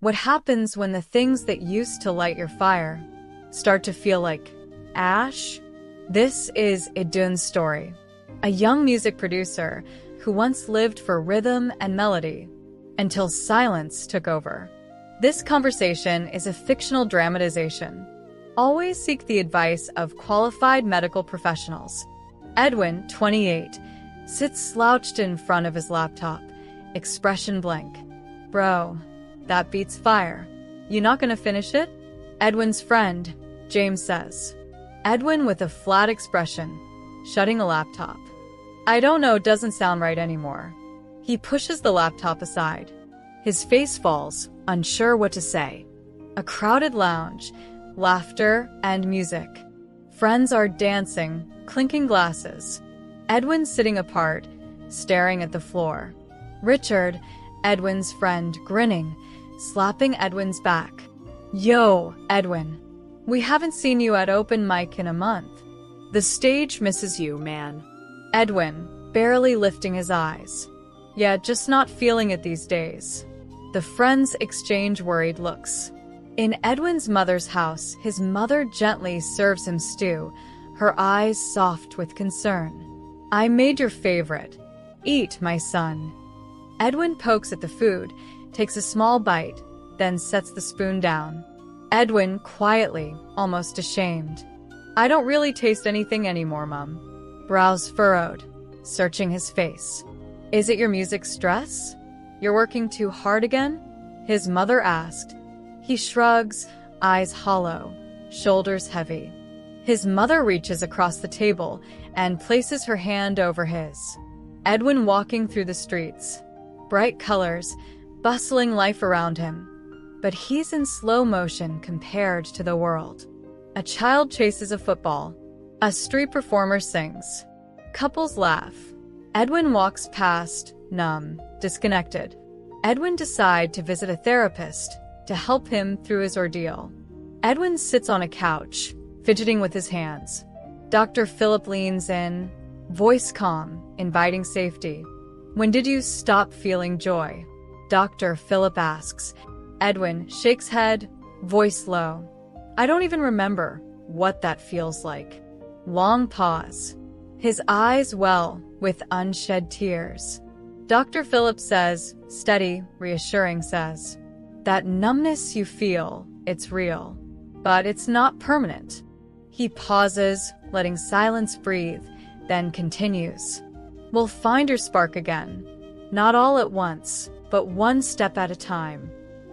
What happens when the things that used to light your fire start to feel like ash? This is Edwin's story, a young music producer who once lived for rhythm and melody until silence took over. This conversation is a fictional dramatization. Always seek the advice of qualified medical professionals. Edwin, 28, sits slouched in front of his laptop, expression blank. Bro, that beats fire. You not gonna finish it? Edwin's friend, James, says. Edwin with a flat expression, shutting a laptop. I don't know, doesn't sound right anymore. He pushes the laptop aside. His face falls, unsure what to say. A crowded lounge, laughter and music. Friends are dancing, clinking glasses. Edwin sitting apart, staring at the floor. Richard, Edwin's friend, grinning, slapping Edwin's back. Yo, Edwin. We haven't seen you at open mic in a month. The stage misses you, man. Edwin, barely lifting his eyes. Yeah, just not feeling it these days. The friends exchange worried looks. In Edwin's mother's house, his mother gently serves him stew, her eyes soft with concern. I made your favorite. Eat, my son. Edwin pokes at the food, takes a small bite, then sets the spoon down. Edwin, quietly, almost ashamed. I don't really taste anything anymore, Mom. Brows furrowed, searching his face. Is it your music stress? You're working too hard again? His mother asked. He shrugs, eyes hollow, shoulders heavy. His mother reaches across the table and places her hand over his. Edwin walking through the streets. Bright colors, bustling life around him. But he's in slow motion compared to the world. A child chases a football. A street performer sings. Couples laugh. Edwin walks past, numb, disconnected. Edwin decides to visit a therapist to help him through his ordeal. Edwin sits on a couch, fidgeting with his hands. Dr. Philip leans in, voice calm, inviting safety. When did you stop feeling joy? Dr. Philip asks. Edwin shakes head, voice low. I don't even remember what that feels like. Long pause. His eyes well with unshed tears. Dr. Philip says, steady, reassuring says, that numbness you feel, it's real, but it's not permanent. He pauses, letting silence breathe, then continues. We'll find your spark again. Not all at once, but one step at a time.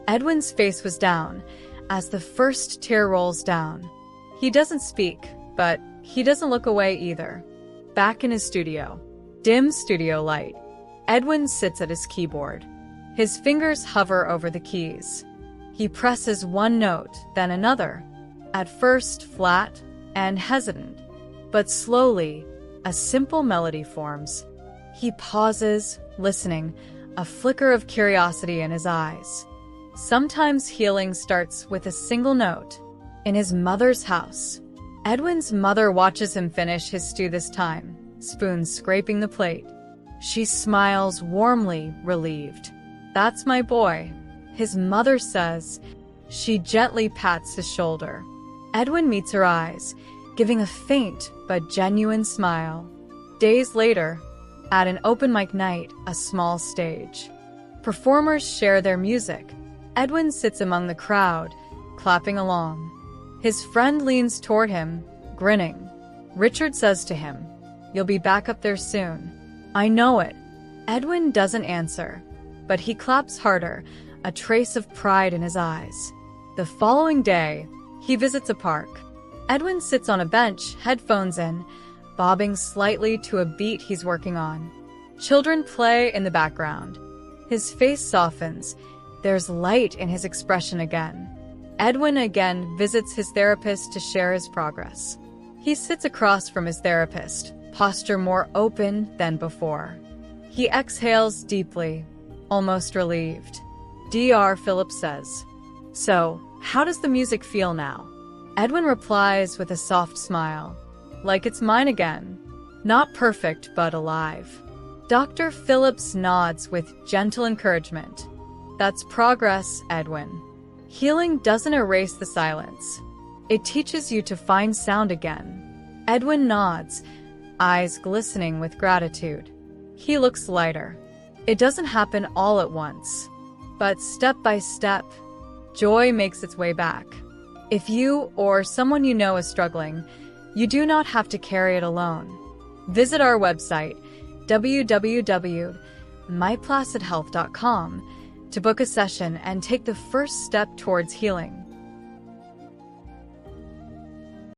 Edwin's face was down as the first tear rolls down. He doesn't speak, but he doesn't look away either. Back in his studio. Dim studio light. Edwin sits at his keyboard. His fingers hover over the keys. He presses one note, then another. At first flat and hesitant, but slowly, a simple melody forms. He pauses, listening, a flicker of curiosity in his eyes. Sometimes healing starts with a single note. In his mother's house. Edwin's mother watches him finish his stew this time, spoon scraping the plate. She smiles warmly, relieved. That's my boy, his mother says. She gently pats his shoulder. Edwin meets her eyes, giving a faint but genuine smile. Days later, at an open mic night, a small stage. Performers share their music. Edwin sits among the crowd, clapping along. His friend leans toward him, grinning. Richard says to him, "You'll be back up there soon." "I know it." Edwin doesn't answer, but he claps harder, a trace of pride in his eyes. The following day, he visits a park. Edwin sits on a bench, headphones in, bobbing slightly to a beat he's working on. Children play in the background. His face softens. There's light in his expression again. Edwin again visits his therapist to share his progress. He sits across from his therapist, posture more open than before. He exhales deeply, almost relieved. Dr. Philip says, "So, how does the music feel now?" Edwin replies with a soft smile, "Like it's mine again. Not perfect, but alive." Dr. Phillips nods with gentle encouragement. That's progress, Edwin. Healing doesn't erase the silence. It teaches you to find sound again. Edwin nods, eyes glistening with gratitude. He looks lighter. It doesn't happen all at once, but step by step, joy makes its way back. If you or someone you know is struggling, you do not have to carry it alone. Visit our website, www.myplacidhealth.com, to book a session and take the first step towards healing.